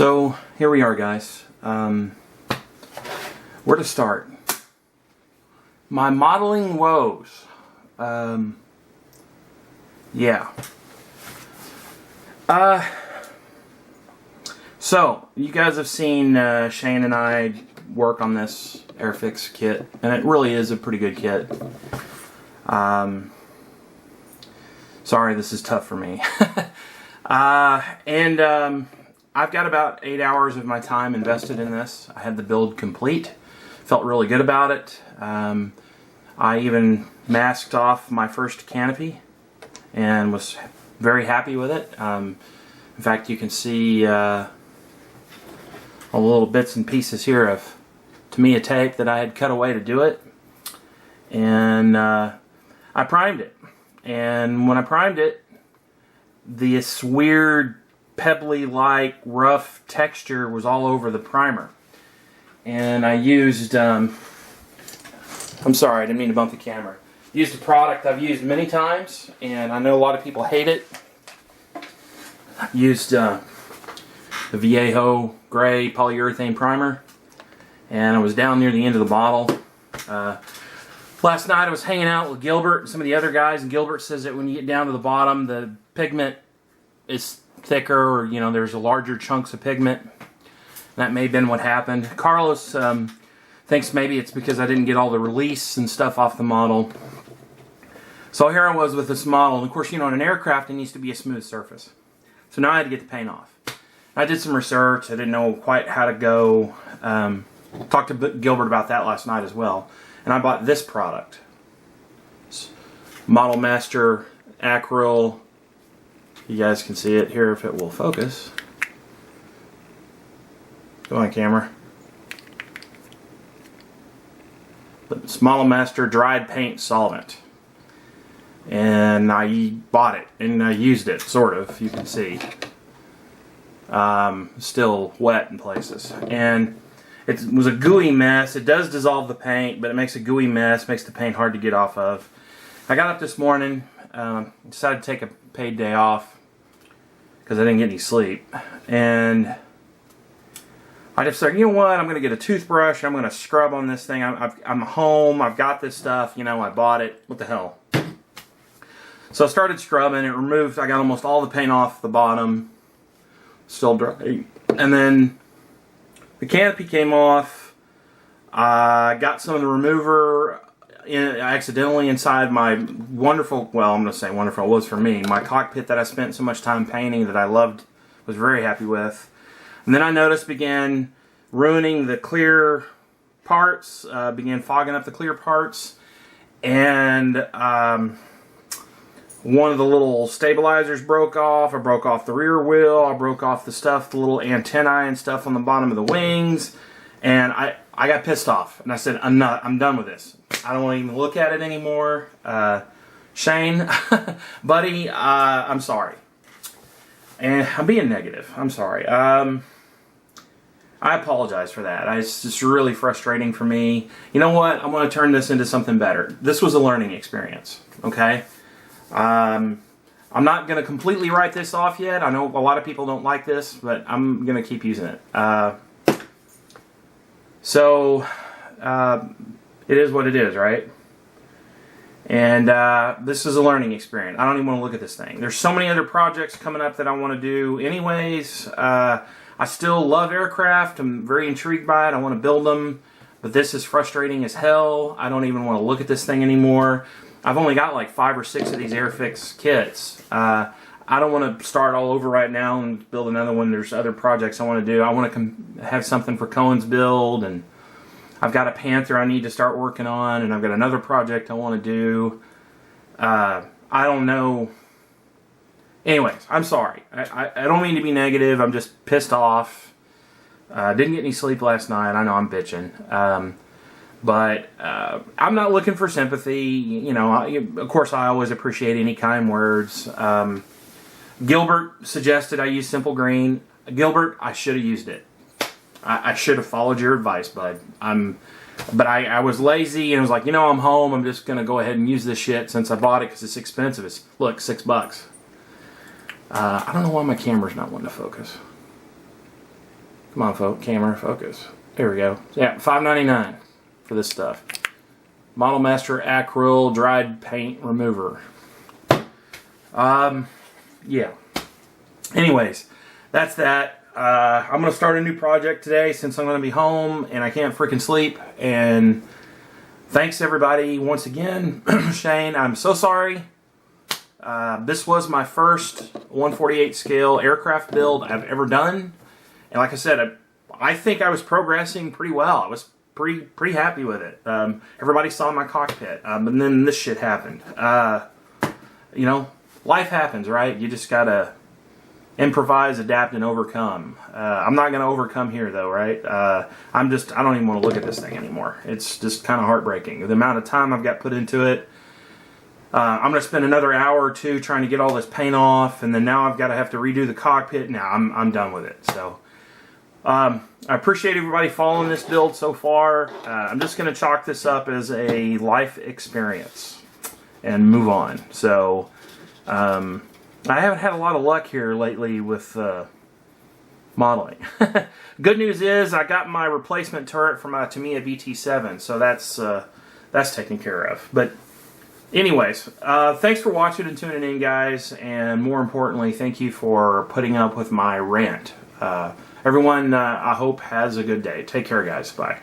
So here we are, guys. Where to start? My modeling woes. Yeah. So you guys have seen Shane and I work on this Airfix kit, and it really is a pretty good kit. Sorry, this is tough for me. I've got about 8 hours of my time invested in this. I had the build complete. Felt really good about it. I even masked off my first canopy and was very happy with it. In fact, you can see all the little bits and pieces here of Tamiya tape that I had cut away to do it. And I primed it. And when I primed it, this weird pebbly-like rough texture was all over the primer. And I used, I'm sorry, I didn't mean to bump the camera. Used a product I've used many times, and I know a lot of people hate it. Used the Viejo gray polyurethane primer, and I was down near the end of the bottle. Last night I was hanging out with Gilbert and some of the other guys, and Gilbert says that when you get down to the bottom, the pigment is thicker, or there's a larger chunks of pigment. That may have been what happened. Carlos thinks maybe it's because I didn't get all the release and stuff off the model. So here I was with this model, and of course, on an aircraft it needs to be a smooth surface. So now I had to get the paint off. I did some research. I didn't know quite how to go. Talked to Gilbert about that last night as well. And I bought this product. Model Master Acryl. You guys can see it here if it will focus. Go on, camera. It's Model Master Dried Paint Solvent. And I bought it and I used it, sort of, you can see. Still wet in places. And it was a gooey mess. It does dissolve the paint, but it makes a gooey mess, makes the paint hard to get off of. I got up this morning, decided to take a paid day off because I didn't get any sleep. And I just said, you know what, I'm going to get a toothbrush, I'm going to scrub on this thing. I'm home, I've got this stuff, I bought it. What the hell? So I started scrubbing, it removed, I got almost all the paint off the bottom. Still dry. And then the canopy came off. I got some of the remover accidentally inside my wonderful, well, I'm going to say wonderful, it was for me, my cockpit that I spent so much time painting that I loved, was very happy with. And then I noticed began ruining the clear parts, began fogging up the clear parts, and one of the little stabilizers broke off. I broke off the rear wheel. I broke off the stuff, the little antennae and stuff on the bottom of the wings. And I got pissed off. And I said, I'm done with this. I don't want to even look at it anymore. Shane, buddy, I'm sorry. And I'm being negative. I'm sorry. I apologize for that. It's just really frustrating for me. You know what? I'm going to turn this into something better. This was a learning experience. Okay? I'm not going to completely write this off yet. I know a lot of people don't like this, but I'm going to keep using it. It is what it is, right? And this is a learning experience. I don't even want to look at this thing. There's so many other projects coming up that I want to do anyways. I still love aircraft. I'm very intrigued by it. I want to build them. But this is frustrating as hell. I don't even want to look at this thing anymore. I've only got like 5 or 6 of these Airfix kits. I don't want to start all over right now and build another one. There's other projects I want to do. I want to have something for Cohen's build, and I've got a Panther I need to start working on, and I've got another project I want to do. I don't know. Anyways, I'm sorry. I don't mean to be negative. I'm just pissed off. Didn't get any sleep last night. I know I'm bitching. But I'm not looking for sympathy. Of course, I always appreciate any kind words. Gilbert suggested I use Simple Green. Gilbert, I should have used it. I should have followed your advice, bud. But I was lazy and was like, I'm home. I'm just going to go ahead and use this shit since I bought it because it's expensive. It's, look, $6. I don't know why my camera's not wanting to focus. Come on, camera, focus. There we go. Yeah, $5.99 for this stuff. Model Master Acryl Dried Paint Remover. Yeah. Anyways, that's that. I'm going to start a new project today since I'm going to be home and I can't freaking sleep. And thanks everybody once again. Shane, I'm so sorry. This was my first 1/48 scale aircraft build I've ever done. And like I said, I think I was progressing pretty well. I was pretty happy with it. Everybody saw my cockpit. And then this shit happened. You know, life happens, right? You just gotta improvise, adapt, and overcome. I'm not gonna overcome here though, right? I don't even want to look at this thing anymore. It's just kind of heartbreaking. The amount of time I've got put into it. I'm going to spend another hour or two trying to get all this paint off, and then now I've got to have to redo the cockpit. Now I'm done with it. So I appreciate everybody following this build so far. I'm just going to chalk this up as a life experience and move on. So I haven't had a lot of luck here lately with modeling. Good news is I got my replacement turret for my Tamiya BT7, so that's taken care of. But anyways, thanks for watching and tuning in, guys, and more importantly, thank you for putting up with my rant. Everyone, I hope, has a good day. Take care, guys. Bye.